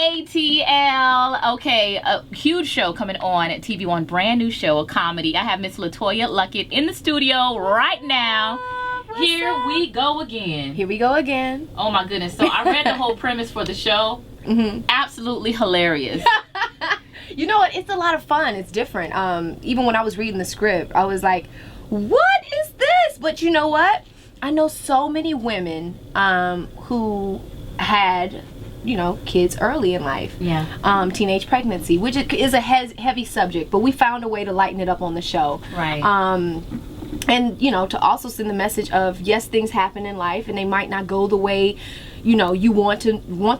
ATL. Okay, a huge show coming on at TV1, brand new show, a comedy. I have Miss LeToya Luckett in the studio right now. Here we go again. Here we go again. Oh my goodness. So I read the whole premise for the show. Absolutely hilarious. You know what? It's a lot of fun. It's different. Even when I was reading the script, I was like, what is this? But you know what? I know so many women who had, you know, kids early in life. Yeah. Teenage pregnancy, which is a heavy subject, but we found a way to lighten it up on the show. Right. And, you know, to also send the message of, yes, things happen in life and they might not go the way, you know, you want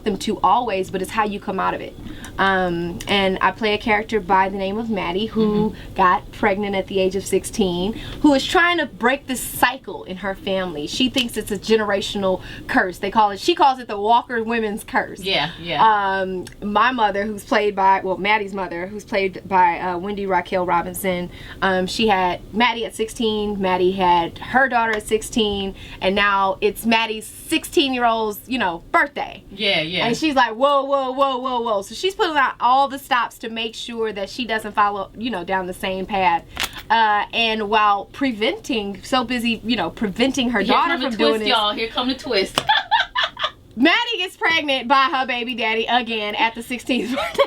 them to always, but it's how you come out of it. And I play a character by the name of Maddie, who got pregnant at the age of 16, who is trying to break this cycle in her family. She thinks it's a generational curse. She calls it the Walker women's curse. Yeah, yeah. My mother, who's played by, well, Maddie's mother, who's played by Wendy Raquel Robinson, she had Maddie at 16, Maddie had her daughter at 16, and now it's Maddie's 16-year-old's, you know, birthday. Yeah, yeah. And she's like, whoa, whoa, whoa, whoa, whoa. So she's putting out all the stops to make sure that she doesn't follow, you know, down the same path. And while preventing her daughter from doing this. Y'all, here come the twist. Maddie gets pregnant by her baby daddy again at the 16th birthday.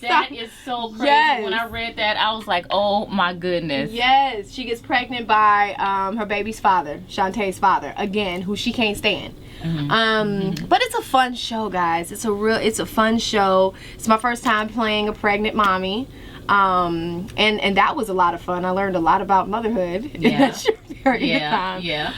That is so crazy. Yes. When I read that, I was like, oh my goodness. Yes, she gets pregnant by her baby's father, Shantae's father, again, who she can't stand. But it's a fun show, guys. It's a fun show. It's my first time playing a pregnant mommy. And that was a lot of fun. I learned a lot about motherhood in that short period of time. Yeah.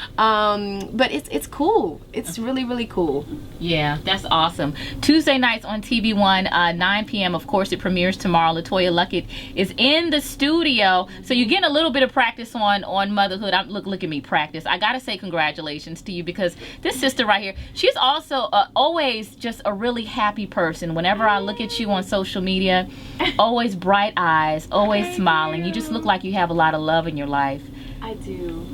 But it's cool. It's really, really cool. Yeah, that's awesome. Tuesday nights on TV1, 9 p.m. Of course, it premieres tomorrow. LeToya Luckett is in the studio, so you're getting a little bit of practice on motherhood. Look at me practice. I gotta say congratulations to you, because this sister right here, she's also always just a really happy person. Whenever I look at you on social media, always bright eyes, always smiling. You just look like you have a lot of love in your life. I do.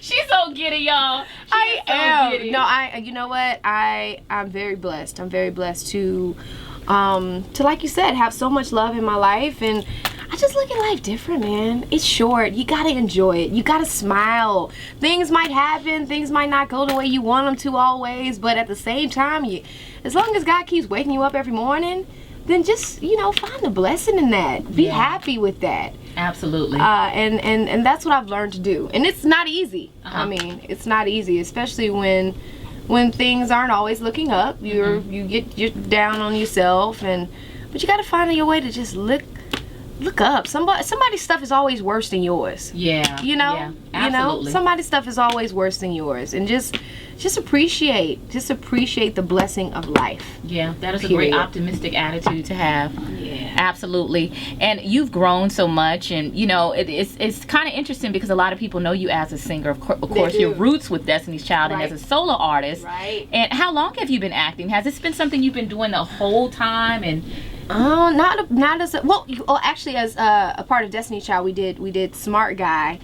She's so giddy, y'all. I am. Giddy. No, you know what? I'm very blessed. I'm very blessed to like you said, have so much love in my life, and I just look at life different, man. It's short. You gotta enjoy it. You gotta smile. Things might happen. Things might not go the way you want them to always, but at the same time, as long as God keeps waking you up every morning, then just, you know, find the blessing in that. Be happy with that. Absolutely. And that's what I've learned to do. And it's not easy. I mean, it's not easy, especially when things aren't always looking up. You're down on yourself, but you got to find your way to just look up. Somebody's stuff is always worse than yours. Yeah. You know? Yeah, absolutely. You know? Somebody's stuff is always worse than yours. And just appreciate the blessing of life. Yeah, that is a great optimistic attitude to have. Yeah. Absolutely. And you've grown so much, and you know, it's kind of interesting because a lot of people know you as a singer. Of course, your roots with Destiny's Child and as a solo artist. Right. And how long have you been acting? Has this been something you've been doing the whole time? And not as actually as a part of Destiny's Child, we did Smart Guy.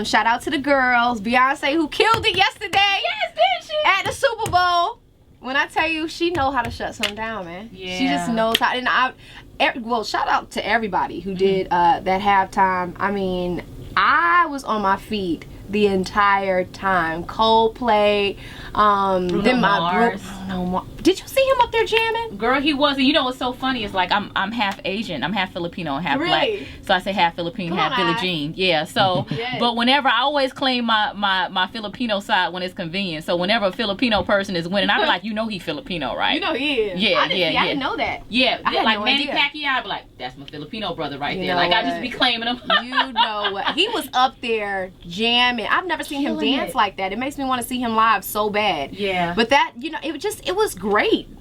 Shout out to the girls, Beyonce, who killed it yesterday. Yes, did she? At the Super Bowl. When I tell you, she know how to shut something down, man. Yeah. She just knows how. And shout out to everybody who did that halftime. I mean, I was on my feet the entire time. Coldplay, Bruno Mars. Did you see him up there jamming? Girl, he wasn't. You know what's so funny is, like, I'm half Asian, I'm half Filipino and half black, so I say half Filipino, half Billie Jean. Yeah. So, but whenever I always claim my Filipino side when it's convenient. So whenever a Filipino person is winning, I be like, you know, he Filipino, right? You know he is. Yeah, I didn't know that. Yeah, I had like no Manny idea. Pacquiao, I be like, that's my Filipino brother right there. know Like, what? I just be claiming him. You know what? He was up there jamming. I've never seen him Killing dance it. like that. It makes me want to see him live so bad. Yeah. But that, you know, it was great.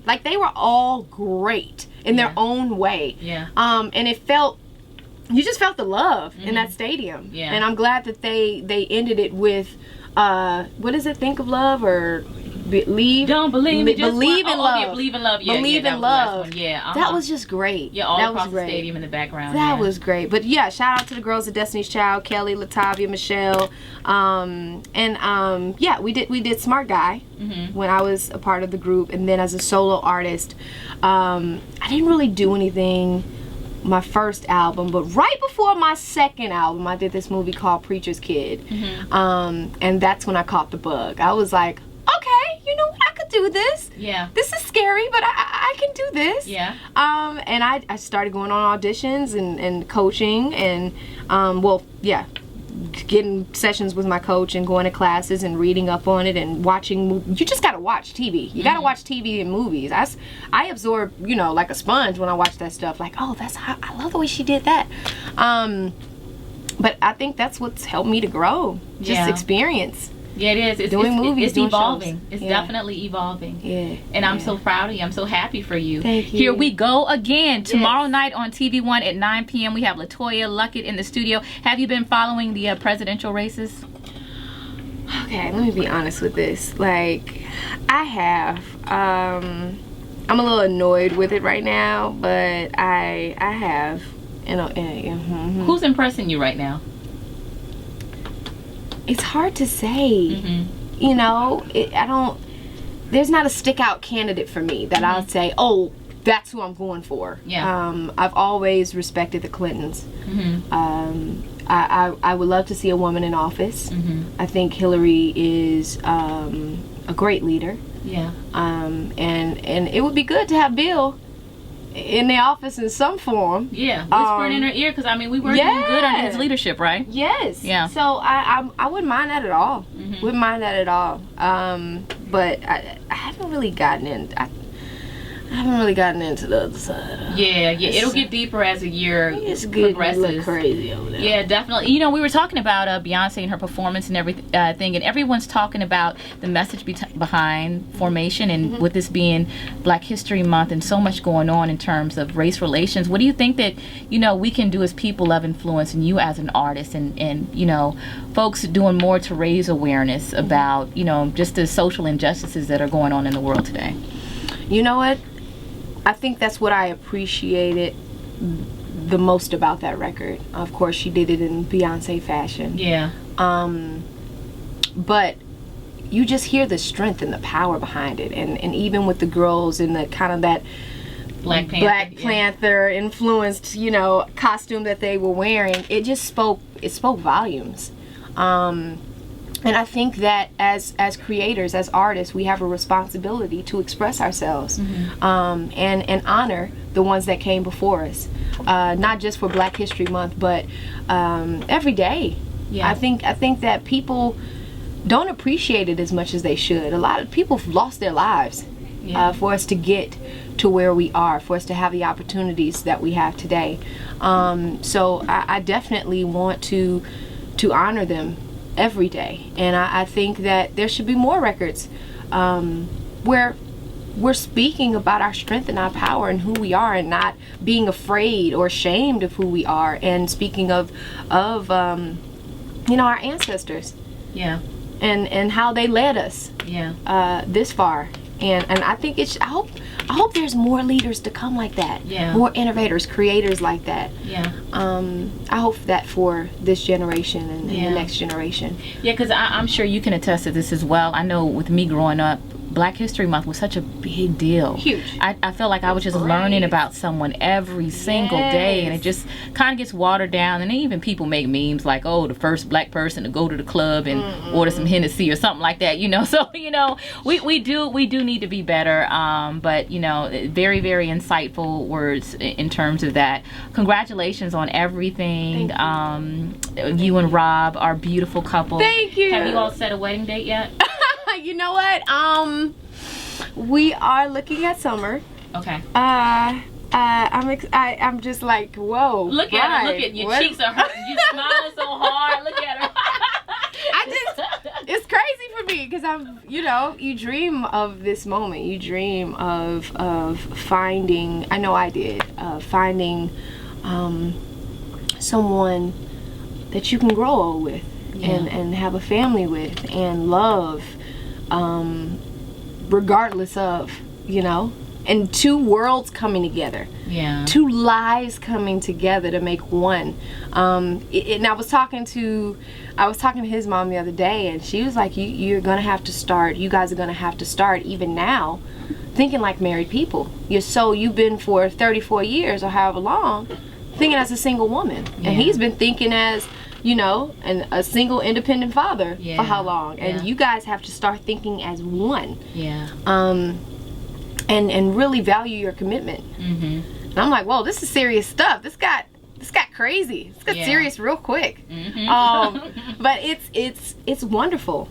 Like, they were all great in their own way. Yeah. And you just felt the love in that stadium. Yeah. And I'm glad that they ended it with, what is it? Think of Love, or Don't believe me. Just believe in love. Yeah, believe in love. Yeah, believe in love. Yeah, that was just great. Yeah, all that across was the great. stadium in the background. That was great. But yeah, shout out to the girls of Destiny's Child, Kelly, LaTavia, Michelle, yeah, we did Smart Guy when I was a part of the group, and then as a solo artist, I didn't really do anything my first album, but right before my second album, I did this movie called Preacher's Kid, and that's when I caught the bug. I was like, okay, you know what, I could do this. Yeah. This is scary, but I can do this. Yeah. And I started going on auditions and coaching and, well, yeah, getting sessions with my coach and going to classes and reading up on it and watching. You just gotta watch TV. You gotta watch TV and movies. I absorb, you know, like a sponge when I watch that stuff. Like, oh, I love the way she did that. But I think that's what's helped me to grow. Just experience. Yeah, it is. It's doing movies, it's evolving. Shows. It's definitely evolving. Yeah. And I'm so proud of you. I'm so happy for you. Thank you. Here we go again. Tomorrow night on TV1 at 9 p.m. we have LeToya Luckett in the studio. Have you been following the presidential races? Okay, let me be honest with this. Like, I have. I'm a little annoyed with it right now, but I have. You know, Who's impressing you right now? It's hard to say. You know, there's not a stick out candidate for me that I'll say, oh, that's who I'm going for. Yeah. I've always respected the Clintons. I would love to see a woman in office. I think Hillary is a great leader. Yeah. And it would be good to have Bill in the office in some form. Yeah, whispering in her ear, because I mean we were doing good under his leadership, right? Yes. Yeah. So I wouldn't mind that at all. Wouldn't mind that at all. But I haven't really gotten in. I haven't really gotten into the other side. Yeah, it'll get deeper as the year progresses. Look crazy over there. Yeah, definitely. You know, we were talking about Beyonce and her performance and everything, and everyone's talking about the message behind Formation, and with this being Black History Month and so much going on in terms of race relations. What do you think that, you know, we can do as people of influence, and you as an artist, and you know, folks doing more to raise awareness about, you know, just the social injustices that are going on in the world today? You know what? I think that's what I appreciated the most about that record. Of course, she did it in Beyonce fashion. Yeah. But you just hear the strength and the power behind it, and even with the girls in the kind of that Black Panther influenced, you know, costume that they were wearing, it spoke volumes. And I think that as creators, as artists, we have a responsibility to express ourselves, and honor the ones that came before us, not just for Black History Month, but every day. Yeah. I think that people don't appreciate it as much as they should. A lot of people have lost their lives for us to get to where we are, for us to have the opportunities that we have today. So I definitely want to honor them every day, and I think that there should be more records where we're speaking about our strength and our power and who we are, and not being afraid or ashamed of who we are, and speaking of you know, our ancestors, and how they led us this far. And I think I hope there's more leaders to come like that. Yeah. More innovators, creators like that. Yeah. I hope that for this generation and the next generation. Yeah, because I'm sure you can attest to this as well. I know with me growing up, Black History Month was such a big deal. Huge. I felt like I was just learning about someone every single day, and it just kind of gets watered down. And even people make memes like, oh, the first Black person to go to the club and order some Hennessy or something like that, you know. So, you know, we do need to be better. But, you know, very, very insightful words in terms of that. Congratulations on everything. You and Rob are a beautiful couple. Thank you. Have you all set a wedding date yet? You know what? We are looking at summer. Okay. I'm just like, whoa. Look at her. Look at your cheeks are hurting. You smiling so hard. Look at her. It's crazy for me because you know, you dream of this moment. You dream of finding. I know I did. Finding someone that you can grow old with, and have a family with, and love. regardless of, you know, and two worlds coming together. Yeah. Two lives coming together to make one. And I was talking to his mom the other day, and she was like, you guys are gonna have to start even now thinking like married people. You've been for 34 years or however long thinking as a single woman. Yeah. And he's been thinking as, you know, a single independent father for how long. And you guys have to start thinking as one. Yeah. And really value your commitment. And I'm like, whoa, this is serious stuff. This got crazy. This got serious real quick. But it's wonderful.